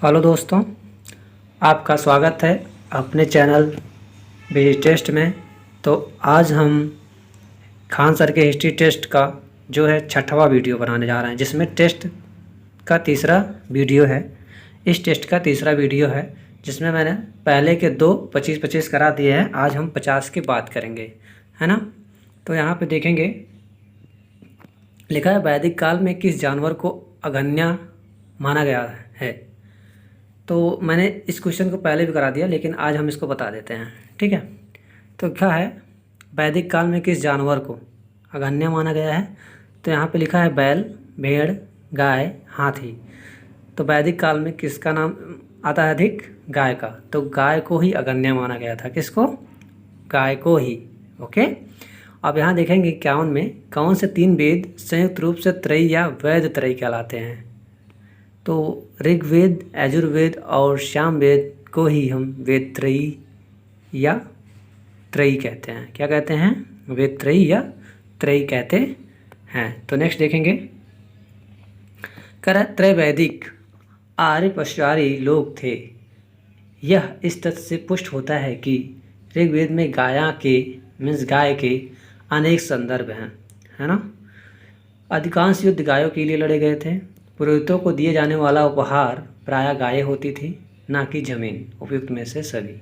Hello दोस्तों, आपका स्वागत है अपने चैनल बीजी टेस्ट में। तो आज हम खान सर के हिस्ट्री टेस्ट का जो है 6वां वीडियो बनाने जा रहे हैं, जिसमें टेस्ट का तीसरा वीडियो है। इस टेस्ट का तीसरा वीडियो है जिसमें मैंने पहले के 2 25-25 करा दिए हैं। आज हम 50 की बात करेंगे, है ना। तो यहाँ पे देखेंगे, लिखा है वैदिक काल में किस जानवर को अगन्य माना गया है। तो मैंने इस क्वेश्चन को पहले भी करा दिया, लेकिन आज हम इसको बता देते हैं, ठीक है। तो क्या है, वैदिक काल में किस जानवर को अगन्य माना गया है। तो यहाँ पे लिखा है बैल, भेड़, गाय, हाथी। तो वैदिक काल में किसका नाम आता है अधिक? गाय का। तो गाय को ही अगन्य माना गया था। किसको? गाय को ही। ओके। अब यहाँ देखेंगे 51 में कौन से 3 वेद संयुक्त रूप से त्रयी या वैद त्रयी कहलाते हैं। तो ऋग्वेद, यजुर्वेद और सामवेद को ही हम वेद त्रयी या त्रयी कहते हैं। क्या कहते हैं? वेद त्रयी या त्रयी कहते हैं। तो नेक्स्ट देखेंगे, त्रैवैदिक आर्य पशुचारी लोग थे। यह इस तथ्य से पुष्ट होता है कि ऋग्वेद में गाय के अनेक संदर्भ हैं, है ना। अधिकांश युद्ध गायों के लिए लड़े गए थे। पुरोहितों को दिए जाने वाला उपहार प्रायः गायें होती थी, ना कि जमीन। उपयुक्त में से सभी।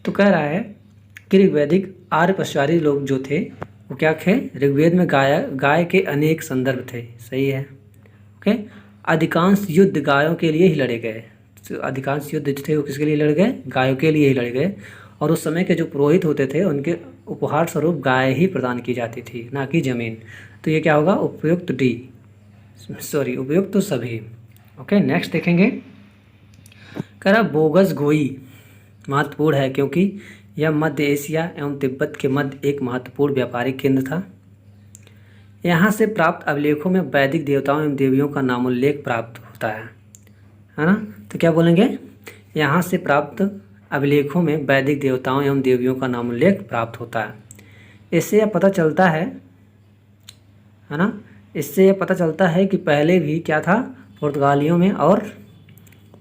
तो कह रहा है कि ऋग्वैदिक आर्य पशुचारी लोग जो थे वो क्या थे? ऋग्वेद में गाय के अनेक संदर्भ थे। सही है। ओके। अधिकांश युद्ध गायों के लिए ही लड़े गए। तो अधिकांश युद्ध जो थे वो किसके लिए लड़े गए? गायों के लिए ही लड़े गए। और उस समय के जो पुरोहित होते थे उनके उपहार स्वरूप गाय ही प्रदान की जाती थी, ना कि जमीन। तो ये क्या होगा? उपयुक्त उपयुक्त तो सभी। ओके। नेक्स्ट देखेंगे, कह बोगस गोई महत्वपूर्ण है क्योंकि यह मध्य एशिया एवं तिब्बत के मध्य एक महत्वपूर्ण व्यापारिक केंद्र था। यहाँ से प्राप्त अभिलेखों में वैदिक देवताओं एवं देवियों का नामोल्लेख प्राप्त होता है ना। तो क्या बोलेंगे? यहाँ से प्राप्त अभिलेखों में वैदिक देवताओं एवं देवियों का नामोल्लेख प्राप्त होता है। इससे यह पता चलता है ना, इससे यह पता चलता है कि पहले भी क्या था, पुर्तगालियों में और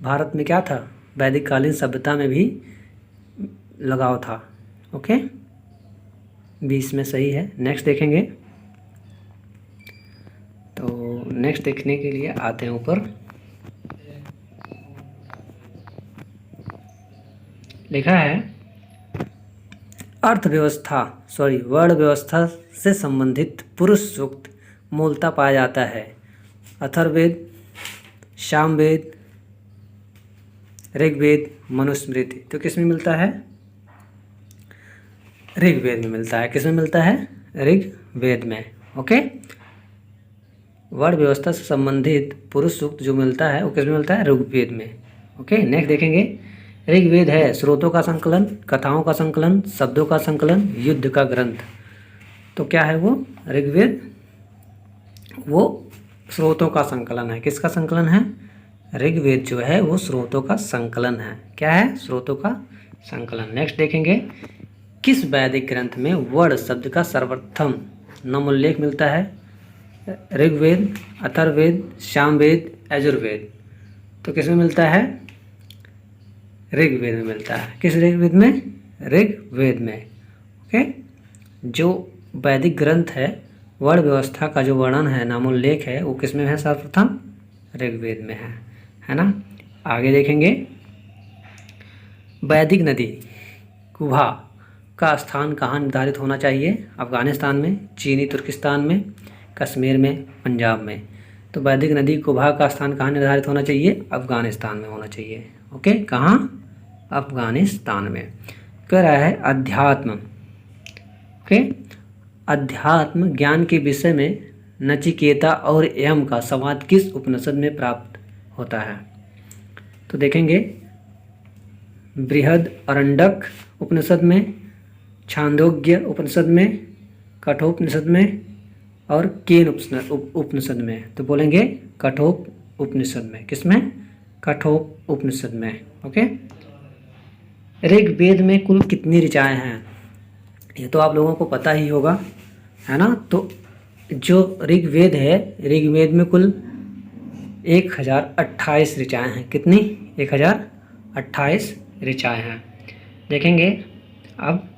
भारत में क्या था, वैदिक कालीन सभ्यता में भी लगाव था। ओके। 20 में सही है। नेक्स्ट देखेंगे। तो नेक्स्ट देखने के लिए आते हैं ऊपर। लिखा है वर्ण व्यवस्था से संबंधित पुरुष सूक्त मूलतः पाया जाता है अथर्ववेद, सामवेद, ऋग्वेद, मनुस्मृति। तो किस में मिलता है? ऋग्वेद में मिलता है। किस में मिलता है? ऋग्वेद में। ओके। वर्ण व्यवस्था से संबंधित पुरुष सूक्त जो मिलता है वो किस में मिलता है? ऋग्वेद में। ओके। नेक्स्ट देखेंगे, ऋग्वेद है स्रोतों का संकलन, कथाओं का संकलन, शब्दों का संकलन, युद्ध का ग्रंथ। तो क्या है वो? ऋग्वेद वो स्रोतों का संकलन है। किसका संकलन है? ऋग्वेद जो है वो स्रोतों का संकलन है। क्या है? स्रोतों का संकलन। नेक्स्ट देखेंगे, किस वैदिक ग्रंथ में वर्ण शब्द का सर्वप्रथम नामोल्लेख मिलता है? ऋग्वेद, अथर्ववेद, सामवेद, यजुर्वेद। तो किस में मिलता है? ऋग्वेद में मिलता है। किस ऋग्वेद में? ऋग्वेद में। ओके। जो वैदिक ग्रंथ है, वर्ण व्यवस्था का जो वर्णन है, नामोल्लेख है, वो किस में है? सर्वप्रथम ऋग्वेद में है ना। आगे देखेंगे, वैदिक नदी कुभा का स्थान कहाँ निर्धारित होना चाहिए? अफगानिस्तान में, चीनी तुर्किस्तान में, कश्मीर में, पंजाब में। तो वैदिक नदी कुभा का स्थान कहाँ निर्धारित होना चाहिए? अफगानिस्तान में होना चाहिए। ओके। कहाँ? अफगानिस्तान में। कह रहा है अध्यात्म। ओके। अध्यात्म ज्ञान के विषय में नचिकेता और यम का संवाद किस उपनिषद में प्राप्त होता है? तो देखेंगे, बृहद अरंडक उपनिषद में, छांदोग्य उपनिषद में, कठोपनिषद में और केन उपनिषद में। तो बोलेंगे कठोप उपनिषद में। किसमें? कठोप उपनिषद में। ओके। ऋग्वेद में कुल कितनी ऋचाएँ हैं? ये तो आप लोगों को पता ही होगा, है ना। तो जो ऋग्वेद है, ऋग्वेद में कुल 1028 ऋचाएँ हैं। कितनी? 1028 ऋचाएँ हैं। देखेंगे अब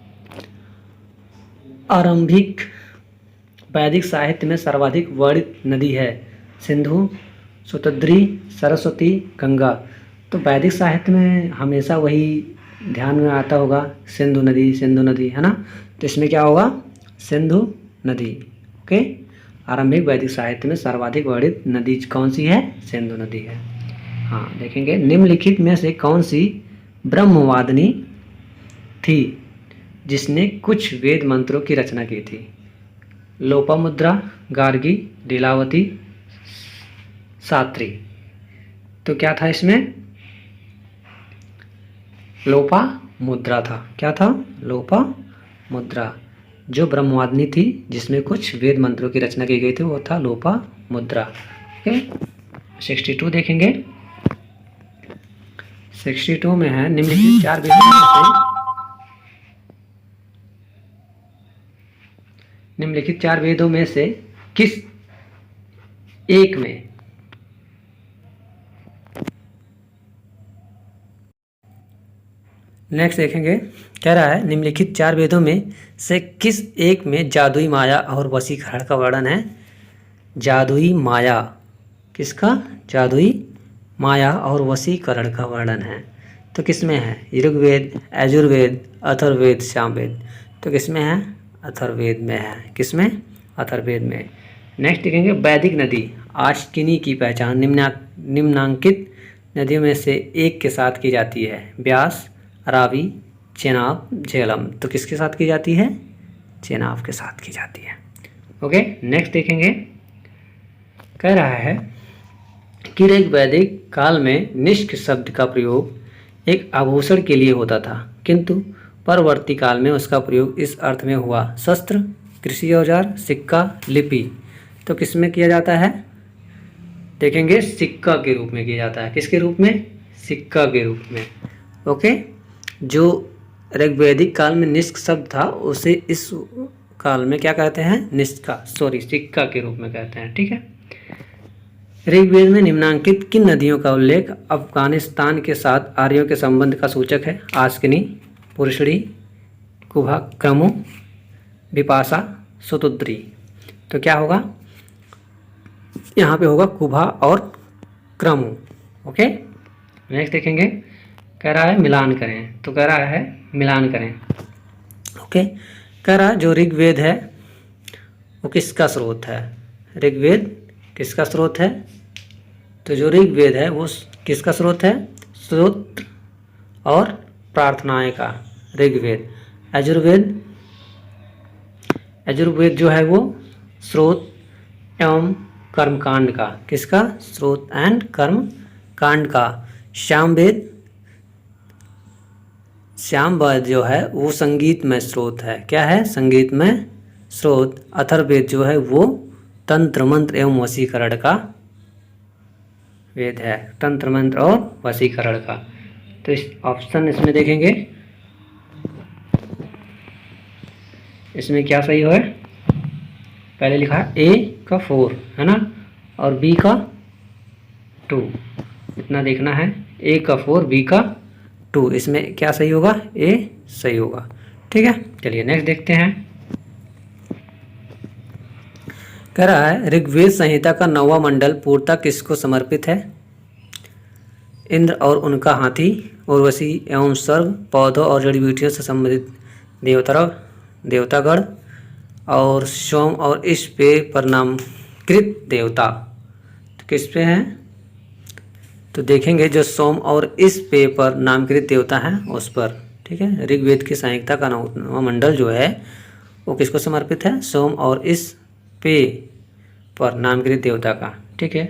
आरंभिक वैदिक साहित्य में सर्वाधिक वर्णित नदी है सिंधु, शतद्री, सरस्वती, गंगा। तो वैदिक साहित्य में हमेशा वही ध्यान में आता होगा, सिंधु नदी, है ना। तो इसमें क्या होगा? सिंधु नदी। ओके, आरंभिक वैदिक साहित्य में सर्वाधिक वर्णित नदी कौन सी है? सिंधु नदी है। हाँ, देखेंगे निम्नलिखित में से कौन सी ब्रह्मवादिनी थी जिसने कुछ वेद मंत्रों की रचना की थी? लोपामुद्रा, गार्गी, लीलावती, सात्री। तो क्या था इसमें? लोपामुद्रा था। क्या था? लोपामुद्रा। जो ब्रह्मवादिनी थी जिसमें कुछ वेद मंत्रों की रचना की गई थी वो था लोपामुद्रा। ओके, 62 देखेंगे। 62 में है निम्नलिखित चार वेदों में से निम्नलिखित चार वेदों में से किस एक में नेक्स्ट देखेंगे। कह रहा है निम्नलिखित चार वेदों में से किस एक में जादुई माया और वशीकरण का वर्णन है? जादुई माया। किसका? जादुई माया और वशीकरण का वर्णन है। तो किसमें है? ऋग्वेद, यजुर्वेद, अथर्ववेद, सामवेद। तो किसमें है? अथर्ववेद में है। किसमें? अथर्ववेद में। नेक्स्ट देखेंगे वैदिक नदी आश्किनी की पहचान निम्नांकित नदियों में से एक के साथ की जाती है? व्यास, रावी, चेनाब, झेलम। तो किसके साथ की जाती है? चेनाब के साथ की जाती है। ओके, नेक्स्ट देखेंगे। कह रहा है कि ऋग्वैदिक काल में निष्क शब्द का प्रयोग एक आभूषण के लिए होता था, किंतु परवर्ती काल में उसका प्रयोग इस अर्थ में हुआ: शस्त्र, कृषि औजार, सिक्का, लिपि। तो किस में किया जाता है? देखेंगे सिक्का के रूप में किया जाता है। किसके रूप में? सिक्का के रूप में। ओके, जो ऋग्वैदिक काल में निष्क शब्द था उसे इस काल में क्या कहते हैं? सिक्का के रूप में कहते हैं। ठीक है। ऋग्वेद में निम्नांकित किन नदियों का उल्लेख अफगानिस्तान के साथ आर्यों के संबंध का सूचक है? आश्किनी, पुरुषड़ी, कुभा, क्रमु, विपाशा, शतद्री। तो क्या होगा? यहाँ पे होगा कुभा और क्रमु। ओके, नेक्स्ट देखेंगे। कह रहा है मिलान करें। तो कह रहा है मिलान करें। ओके, कह रहा है जो ऋग्वेद है वो किसका स्रोत है? ऋग्वेद किसका स्रोत है? तो जो ऋग्वेद है वो किसका स्रोत है? स्तोत्र और प्रार्थनाएं का ऋग्वेद। यजुर्वेद जो है वो स्रोत एवं कर्मकांड का। किसका? स्रोत एंड कर्म कांड का। सामवेद जो है वो संगीत में स्रोत है। क्या है? संगीत में स्रोत। अथर्ववेद जो है वो तंत्र मंत्र एवं वशीकरण का वेद है। तंत्र मंत्र और वशीकरण का। तो इस ऑप्शन इसमें देखेंगे, इसमें क्या सही है? पहले लिखा है ए का 4 है ना, और बी का 2। इतना देखना है, ए का 4 बी का 2। इसमें क्या सही होगा? ए सही होगा। ठीक है, चलिए नेक्स्ट देखते हैं। कह रहा है ऋग्वेद संहिता का 9वां मंडल पूर्णतः किसको समर्पित है? इंद्र और उनका हाथी, उर्वशी एवं स्वर्ग, पौधों और जड़ी बूटियों से संबंधित देवतागण, और सोम और इस पे परिणामकृत देवता। तो किस पे हैं? तो देखेंगे जो सोम और इस पे पर नामकृत देवता हैं उस पर। ठीक है, ऋग्वेद की संहिता का 9वां मंडल जो है वो किसको समर्पित है? सोम और इस पे पर नामकृत देवता का। ठीक है,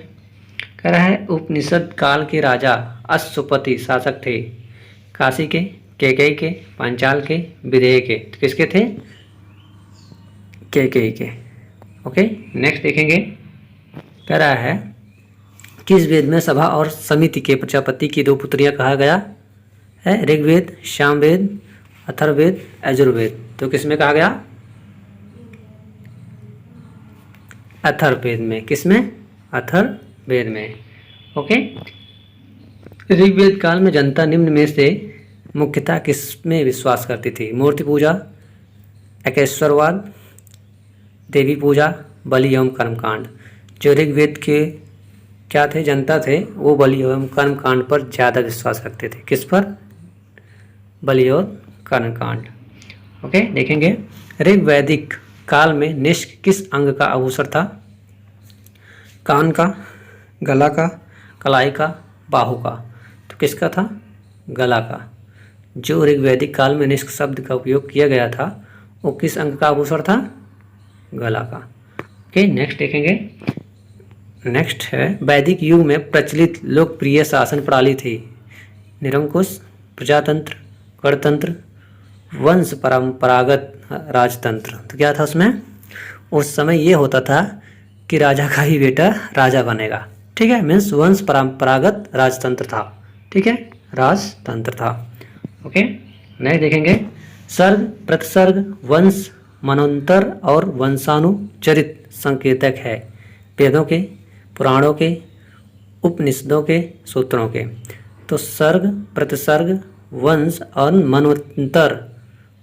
कह रहा है उपनिषद काल के राजा अश्वपति शासक थे। काशी के, कैकेयी के, पांचाल के, विदेह के। तो किसके थे? कैकेयी के। ओके, नेक्स्ट देखेंगे। कह रहा है किस वेद में सभा और समिति के प्रजापति की 2 पुत्रियां कहा गया है? ऋग्वेद, सामवेद, अथर्ववेद, यजुर्वेद। तो किस में कहा गया? अथर्ववेद में। किस में? अथर्ववेद में। ओके। ऋग्वेद काल में जनता निम्न में से मुख्यतः किस में विश्वास करती थी? मूर्ति पूजा, एकेश्वरवाद, देवी पूजा, बलि एवं कर्मकांड। जो ऋग्वेद के क्या थे, जनता थे, वो बलि एवं कर्मकांड पर ज़्यादा विश्वास रखते थे। किस पर? बलि और कर्मकांड। ओके, देखेंगे ऋग्वैदिक काल में निष्क किस अंग का आभूषण था? कान का, गला का, कलाई का, बाहु का। तो किसका था? गला का। जो ऋग्वैदिक काल में निष्क शब्द का उपयोग किया गया था वो किस अंग का आभूषण था? गला का। ओके, नेक्स्ट देखेंगे। नेक्स्ट है वैदिक युग में प्रचलित लोकप्रिय शासन प्रणाली थी? निरंकुश, प्रजातंत्र, गणतंत्र, वंश परंपरागत राजतंत्र। तो क्या था उसमें? उस समय ये होता था कि राजा का ही बेटा राजा बनेगा। ठीक है, मीन्स वंश परंपरागत राजतंत्र था। ठीक है, राजतंत्र था। ओके, नेक्स्ट देखेंगे सर्ग, प्रतिसर्ग, वंश, मनोन्तर और वंशानुचरित संकेतक है वेदों के, पुराणों के, उपनिषदों के, सूत्रों के। तो सर्ग, प्रतिसर्ग, वंश और मनोन्तर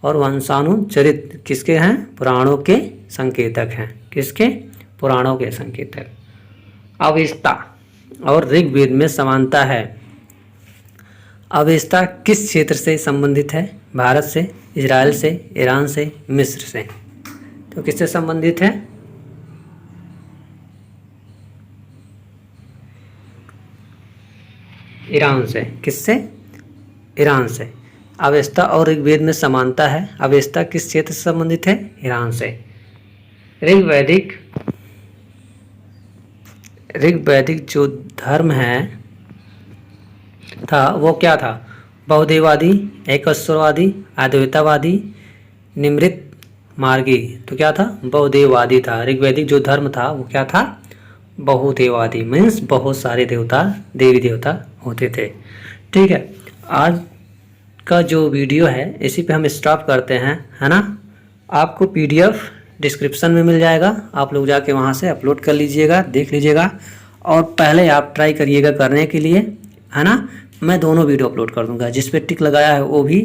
और वंशानुचरित किसके हैं? पुराणों के संकेतक हैं। किसके? पुराणों के संकेतक। अवेस्ता और ऋग्वेद में समानता है। अवेस्ता किस क्षेत्र से संबंधित है? भारत से, इजराइल से, ईरान से, मिस्र से। तो किससे संबंधित है? ईरान से। किससे? ईरान से। अवेस्ता और ऋग्वेद में समानता है। अवेस्ता किस क्षेत्र से संबंधित है? ईरान से। ऋग्वैदिक जो धर्म है था वो क्या था? बहुदेववादी, एकश्वरवादी, अद्वैतवादी, निमृत मार्गी। तो क्या था? बहुदेववादी था। ऋग्वैदिक जो धर्म था वो क्या था? बहुदेववादी, मीन्स बहुत सारे देवता, देवी देवता होते थे। ठीक है, आज का जो वीडियो है इसी पे हम स्टॉप करते हैं, है ना। आपको पीडीएफ डिस्क्रिप्शन में मिल जाएगा, आप लोग जाके वहाँ से अपलोड कर लीजिएगा, देख लीजिएगा। और पहले आप ट्राई करिएगा करने के लिए, है ना। मैं दोनों वीडियो अपलोड कर दूंगा, जिस पे टिक लगाया है वो भी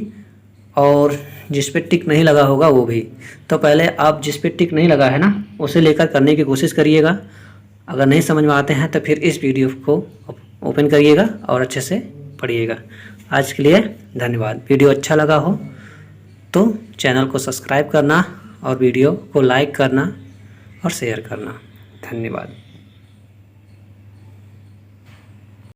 और जिस पे टिक नहीं लगा होगा वो भी। तो पहले आप जिस पे टिक नहीं लगा है ना उसे लेकर करने की कोशिश करिएगा। अगर नहीं समझ में आते हैं तो फिर इस वीडियो को ओपन करिएगा और अच्छे से पढ़िएगा। आज के लिए धन्यवाद। वीडियो अच्छा लगा हो तो चैनल को सब्सक्राइब करना और वीडियो को लाइक करना और शेयर करना। धन्यवाद।